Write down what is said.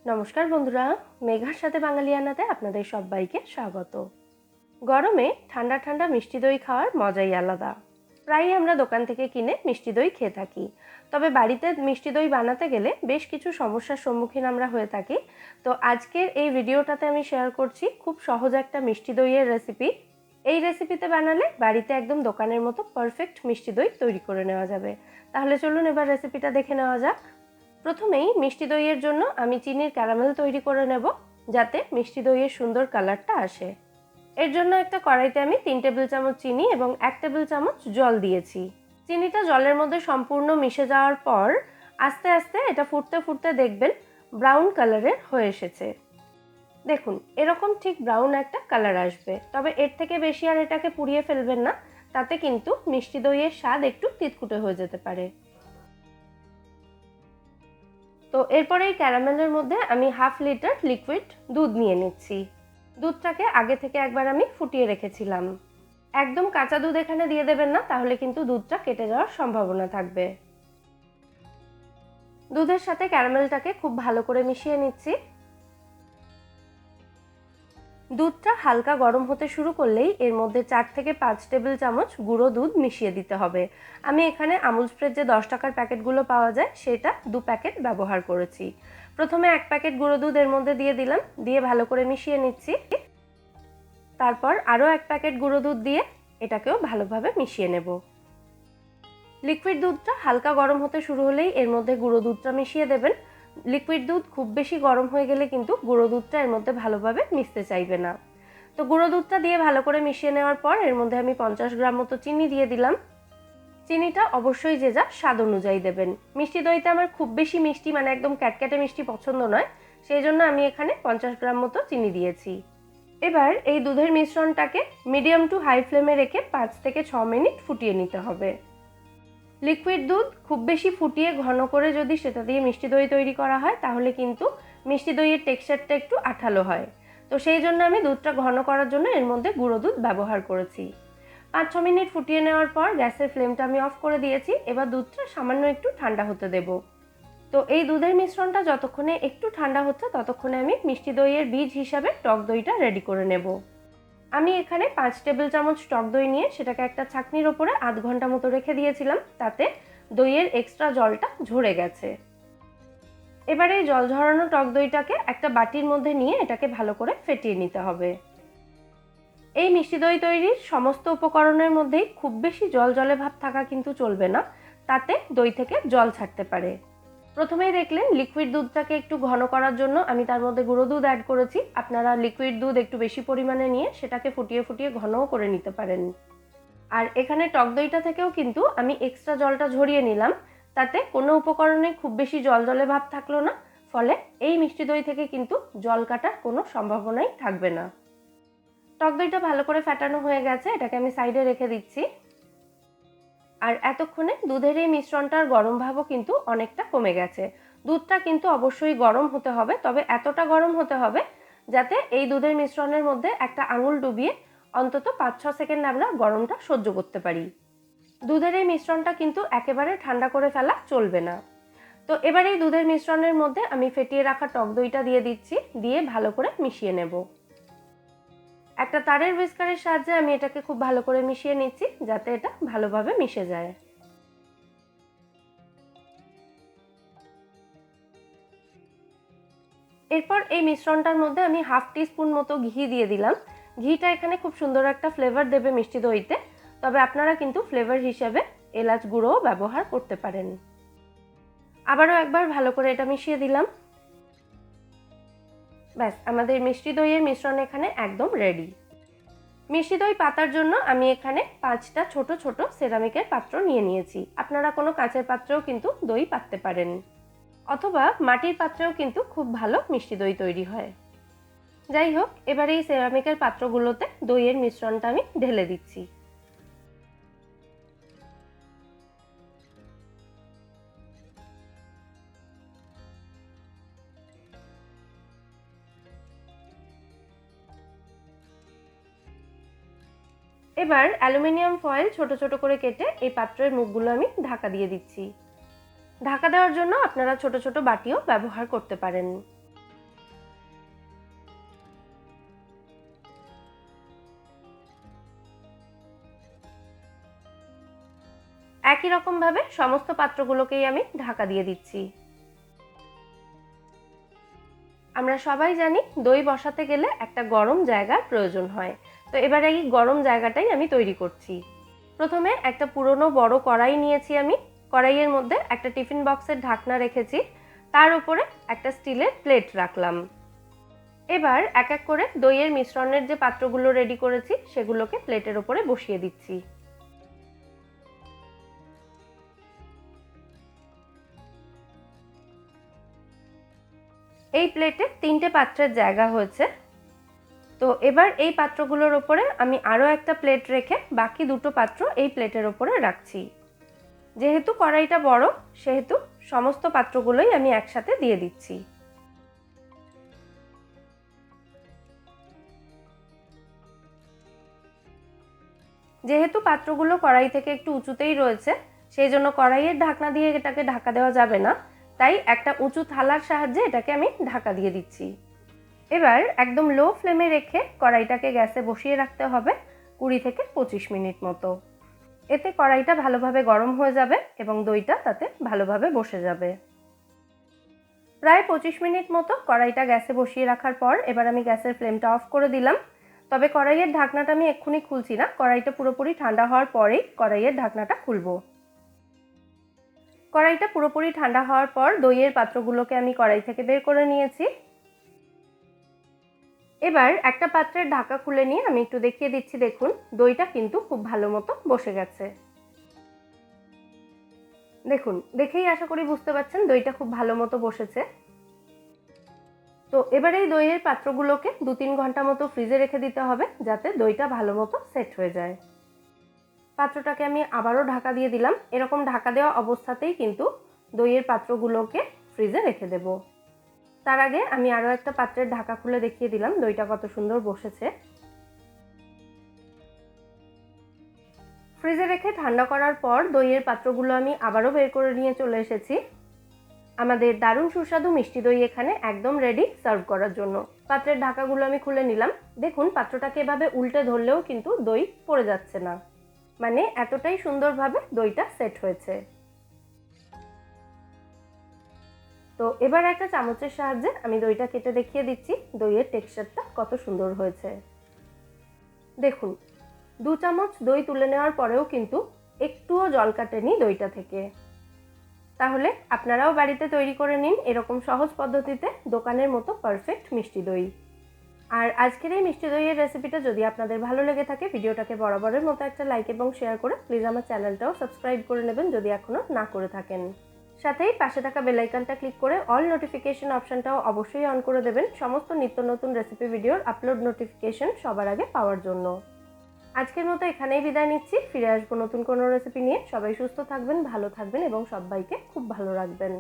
নমস্কার বন্ধুরা, মেঘার সাথে বাঙালিয়ানাতে আপনাদের সবাইকে স্বাগত। গরমে ঠান্ডা ঠান্ডা মিষ্টি দই খাওয়ার মজাই আলাদা। প্রায়ই আমরা দোকান থেকে কিনে মিষ্টি দই খেয়ে থাকি, তবে বাড়িতে মিষ্টি দই বানাতে গেলে বেশ কিছু সমস্যার সম্মুখীন আমরা হয়ে থাকি। তো আজকের এই ভিডিওটাতে আমি শেয়ার করছি খুব সহজ একটা মিষ্টি দইয়ের রেসিপি। এই রেসিপিতে বানালে বাড়িতে একদম দোকানের মতো পারফেক্ট মিষ্টি দই তৈরি করে নেওয়া যাবে। তাহলে চলুন এবার রেসিপিটা দেখে নেওয়া যাক। প্রথমেই মিষ্টি দইয়ের জন্য আমি চিনির ক্যারামেল তৈরি করে নেব, যাতে মিষ্টি দইয়ের সুন্দর কালারটা আসে। এর জন্য একটা কড়াইতে আমি 3 টেবিল চামচ চিনি এবং 1 টেবিল চামচ জল দিয়েছি। চিনিটা জলের মধ্যে সম্পূর্ণ মিশে যাওয়ার পর আস্তে আস্তে এটা ফুটতে ফুটতে দেখবেন ব্রাউন কালারের হয়ে এসেছে। দেখুন, এরকম ঠিক ব্রাউন একটা কালার আসবে, তবে এর থেকে বেশি আর এটাকে পুড়িয়ে ফেলবেন না, তাতে কিন্তু মিষ্টি দইয়ের স্বাদ একটু তিতকুটে হয়ে যেতে পারে। তো এরপরে এই ক্যারামেলের মধ্যে আমি 1/2 লিটার লিকুইড দুধ নিয়ে নিচ্ছি। দুধটাকে আগে থেকে একবার আমি ফুটিয়ে রেখেছিলাম। একদম কাঁচা দুধ এখানে দিয়ে দেবেন না, তাহলে কিন্তু দুধটা কেটে যাওয়ার সম্ভাবনা থাকবে। দুধের সাথে ক্যারামেলটাকে খুব ভালো করে মিশিয়ে নিচ্ছি। দুধটা হালকা গরম হতে শুরু করলেই এর মধ্যে 4 থেকে 5 টেবিল চামচ গুঁড়ো দুধ মিশিয়ে দিতে হবে। আমি এখানে আমুল স্প্রের যে 10 টাকার প্যাকেটগুলো পাওয়া যায় সেটা 2 প্যাকেট ব্যবহার করেছি। প্রথমে 1 প্যাকেট গুঁড়ো দুধ এর মধ্যে দিয়ে দিলাম, দিয়ে ভালো করে মিশিয়ে নিচ্ছি। তারপর আরও 1 প্যাকেট গুঁড়ো দুধ দিয়ে এটাকেও ভালোভাবে মিশিয়ে নেব। লিকুইড দুধটা হালকা গরম হতে শুরু হলেই এর মধ্যে গুঁড়ো দুধটা মিশিয়ে দেবেন। লিকুইড দুধ খুব বেশি গরম হয়ে গেলে কিন্তু গুঁড়ো দুধটা এর মধ্যে ভালোভাবে মিশতে চাইবে না। তো গুঁড়ো দুধটা দিয়ে ভালো করে মিশিয়ে নেওয়ার পর এর মধ্যে আমি 50 গ্রাম মতো চিনি দিয়ে দিলাম। চিনিটা অবশ্যই যে যা স্বাদ অনুযায়ী দেবেন। মিষ্টি দইতে আমার খুব বেশি মিষ্টি মানে একদম ক্যাটক্যাটে মিষ্টি পছন্দ নয়, সেই জন্য আমি এখানে 50 গ্রাম মতো চিনি দিয়েছি। এবার এই দুধের মিশ্রণটাকে মিডিয়াম টু হাই ফ্লেমে রেখে 5 থেকে 6 মিনিট ফুটিয়ে নিতে হবে। লিকুইড দুধ খুব বেশি ফুটিয়ে ঘন করে যদি সেটা দিয়ে মিষ্টি দই তৈরি করা হয় তাহলে কিন্তু মিষ্টি দইয়ের টেক্সচারটা একটু আঠালো হয়। তো সেই জন্য আমি দুধটা ঘন করার জন্য এর মধ্যে গুঁড়ো দুধ ব্যবহার করেছি। 5-6 মিনিট ফুটিয়ে নেওয়ার পর গ্যাসের ফ্লেমটা আমি অফ করে দিয়েছি। এবার দুধটা সামান্য একটু ঠান্ডা হতে দেব। তো এই দুধের মিশ্রণটা যতক্ষণে একটু ঠান্ডা হচ্ছে ততক্ষণে আমি মিষ্টি দইয়ের বীজ হিসাবে টক দইটা রেডি করে নেব। আমি এখানে 5 টেবিল চামচ টক দই নিয়ে সেটাকে একটা ছাঁকনির ওপরে আধ ঘন্টা মতো রেখে দিয়েছিলাম, তাতে দইয়ের এক্সট্রা জলটা ঝরে গেছে। এবার এই জল ঝরানো টক দইটাকে একটা বাটির মধ্যে নিয়ে এটাকে ভালো করে ফেটিয়ে নিতে হবে। এই মিষ্টি দই তৈরির সমস্ত উপকরণের মধ্যেই খুব বেশি জল জলে ভাব থাকা কিন্তু চলবে না, তাতে দই থেকে জল ছাড়তে পারে। প্রথমেই দেখলেন লিকুইড দুধটাকে একটু ঘন করার জন্য আমি তার মধ্যে গুঁড়ো দুধ অ্যাড করেছি। আপনারা লিকুইড দুধ একটু বেশি পরিমাণে নিয়ে সেটাকে ফুটিয়ে ফুটিয়ে ঘনও করে নিতে পারেন। আর এখানে টক দইটা থেকেও কিন্তু আমি এক্সট্রা জলটা ঝরিয়ে নিলাম, তাতে কোনো উপকরণে খুব বেশি জল জলে ভাব থাকলো না, ফলে এই মিষ্টি দই থেকে কিন্তু জল কাটার কোনো সম্ভাবনাই থাকবে না। টক দইটা ভালো করে ফেটানো হয়ে গেছে, এটাকে আমি সাইডে রেখে দিচ্ছি। আর এতক্ষণে দুধের এই মিশ্রণটার গরম ভাবও কিন্তু অনেকটা কমে গেছে। দুধটা কিন্তু অবশ্যই গরম হতে হবে, তবে এতটা গরম হতে হবে যাতে এই দুধের মিশ্রণের মধ্যে একটা আঙুল ডুবিয়ে অন্তত 5-6 সেকেন্ড আমরা গরমটা সহ্য করতে পারি। দুধের এই মিশ্রণটা কিন্তু একেবারে ঠান্ডা করে ফেলা চলবে না। তো এবার এই দুধের মিশ্রণের মধ্যে আমি ফেটিয়ে রাখা টক দইটা দিয়ে দিচ্ছি, দিয়ে ভালো করে মিশিয়ে নেব। একটা তারের হুইস্কারের সাহায্যে আমি এটাকে খুব ভালো করে মিশিয়ে নিচ্ছি, যাতে এটা ভালোভাবে মিশে যায়। এরপর এই মিশ্রণটার মধ্যে আমি 1/2 টিস্পুন মতো ঘি দিয়ে দিলাম। ঘিটা এখানে খুব সুন্দর একটা ফ্লেভার দেবে মিষ্টি দইতে, তবে আপনারা কিন্তু ফ্লেভার হিসেবে এলাচ গুঁড়োও ব্যবহার করতে পারেন। আবারও একবার ভালো করে এটা মিশিয়ে দিলাম। ব্যাস, আমাদের মিষ্টি দইয়ের মিশ্রণ এখানে একদম রেডি। মিষ্টি দই পাতার জন্য আমি এখানে 5টা ছোট ছোট সেরামিকের পাত্র নিয়ে নিয়েছি। আপনারা কোনো কাঁচের পাত্রেও কিন্তু দই পাততে পারেন, অথবা মাটির পাত্রেও কিন্তু খুব ভালো মিষ্টি দই তৈরি হয়। যাই হোক, এবার এই সেরামিকের পাত্রগুলোতে দইয়ের মিশ্রণটা আমি ঢেলে দিচ্ছি। এবার অ্যালুমিনিয়াম ফয়েল ছোট ছোট করে কেটে এই পাত্রের মুখগুলো আমি ঢাকা দিয়ে দিচ্ছি। ঢাকা দেওয়ার জন্য আপনারা ছোট ছোট বাটিও ব্যবহার করতে পারেন। একই রকমভাবে সমস্ত পাত্রগুলোকেই আমি ঢাকা দিয়ে দিচ্ছি। আমরা সবাই জানি দই বসাতে গেলে একটা গরম জায়গার প্রয়োজন হয়। তো এবার এই গরম জায়গাটাই আমি তৈরি করছি। প্রথমে একটা পুরনো বড় কড়াই নিয়েছি আমি। কড়াইয়ের মধ্যে একটা টিফিন বক্সের ঢাকনা রেখেছি, তার উপরে একটা স্টিলের প্লেট রাখলাম। এবার এক এক করে দইয়ের মিশ্রণের যে পাত্রগুলো রেডি করেছি সেগুলোকে প্লেটের উপরে বসিয়ে দিচ্ছি। এই প্লেটে 3টে পাত্রের জায়গা হয়েছে। তো এবার এই পাত্রগুলোর ওপরে আমি আরও একটা প্লেট রেখে বাকি 2টো পাত্র এই প্লেটের ওপরে রাখছি। যেহেতু কড়াইটা বড় সেহেতু সমস্ত পাত্রগুলোই আমি একসাথে দিয়ে দিচ্ছি। যেহেতু পাত্রগুলো কড়াই থেকে একটু উঁচুতেই রয়েছে, সেই জন্য কড়াইয়ের ঢাকনা দিয়ে এটাকে ঢাকা দেওয়া যাবে না, তাই একটা উঁচু থালার সাহায্যে এটাকে আমি ঢাকা দিয়ে দিচ্ছি। এবার একদম লো ফ্লেমে রেখে কড়াইটাকে গ্যাসে বসিয়ে রাখতে হবে 20 থেকে 25 মিনিট মতো। এতে কড়াইটা ভালোভাবে গরম হয়ে যাবে এবং দইটা তাতে ভালোভাবে বসে যাবে। প্রায় 25 মিনিট মতো কড়াইটা গ্যাসে বসিয়ে রাখার পর এবার আমি গ্যাসের ফ্লেমটা অফ করে দিলাম। তবে কড়াইয়ের ঢাকনাটা আমি এক্ষুনি খুলছি না, কড়াইটা পুরোপুরি ঠান্ডা হওয়ার পরেই কড়াইয়ের ঢাকনাটা খুলবো। কড়াইটা পুরোপুরি ঠান্ডা হওয়ার পর দইয়ের পাত্রগুলোকে আমি কড়াই থেকে বের করে নিয়েছি। এবার একটা পাত্রের ঢাকা খুলে নিয়ে আমি একটু দেখিয়ে দিচ্ছি। দেখুন, দইটা কিন্তু খুব ভালো মতো বসে গেছে। দেখুন, দেখেই আশা করি বুঝতে পারছেন দইটা খুব ভালো মতো বসেছে। তো এবার এই দইয়ের পাত্রগুলোকে 2-3 ঘন্টা মতো ফ্রিজে রেখে দিতে হবে, যাতে দইটা ভালো মতো সেট হয়ে যায়। পাত্রটাকে আমি আবারও ঢাকা দিয়ে দিলাম। এরকম ঢাকা দেওয়া অবস্থাতেই কিন্তু দইয়ের পাত্রগুলোকে ফ্রিজে রেখে দেব। তার আগে আমি আরও একটা পাত্রের ঢাকা খুলে দেখিয়ে দিলাম দইটা কত সুন্দর বসেছে। ফ্রিজে রেখে ঠান্ডা করার পর দইয়ের পাত্রগুলো আমি আবারও বের করে নিয়ে চলে এসেছি। আমাদের দারুণ সুস্বাদু মিষ্টি দই এখানে একদম রেডি সার্ভ করার জন্য। পাত্রের ঢাকাগুলো আমি খুলে নিলাম। দেখুন, পাত্রটাকে এভাবে উল্টে ধরলেও কিন্তু দই পড়ে যাচ্ছে না, মানে এতটাই সুন্দরভাবে দইটা সেট হয়েছে। তো এবার একটা চামচের সাহায্যে আমি দইটা কেটে দেখিয়ে দিচ্ছি দইয়ের টেক্সচারটা কত সুন্দর হয়েছে। দেখুন, 2 চামচ দই তুলে নেওয়ার পরেও কিন্তু একটুও জল কাটেনি দইটা থেকে। তাহলে আপনারাও বাড়িতে তৈরি করে নিন এরকম সহজ পদ্ধতিতে দোকানের মতো পারফেক্ট মিষ্টি দই। আর আজকের এই মিষ্টি দইয়ের রেসিপিটা যদি আপনাদের ভালো লেগে থাকে, ভিডিওটাকে বরাবরের মতো একটা লাইক এবং শেয়ার করে প্লিজ আমার চ্যানেলটাও সাবস্ক্রাইব করে নেবেন যদি এখনও না করে থাকেন। সাথেই পাশে থাকা বেল আইকনটা ক্লিক করে অল নোটিফিকেশন অপশনটাও অবশ্যই অন করে দেবেন সমস্ত নিত্য নতুন রেসিপি ভিডিওর আপলোড নোটিফিকেশন সবার আগে পাওয়ার জন্য। আজকের মতো এখানেই বিদায় নিচ্ছি। ফিরে আসবো নতুন কোনো রেসিপি নিয়ে। সবাই সুস্থ থাকবেন, ভালো থাকবেন এবং সবাইকে খুব ভালো রাখবেন।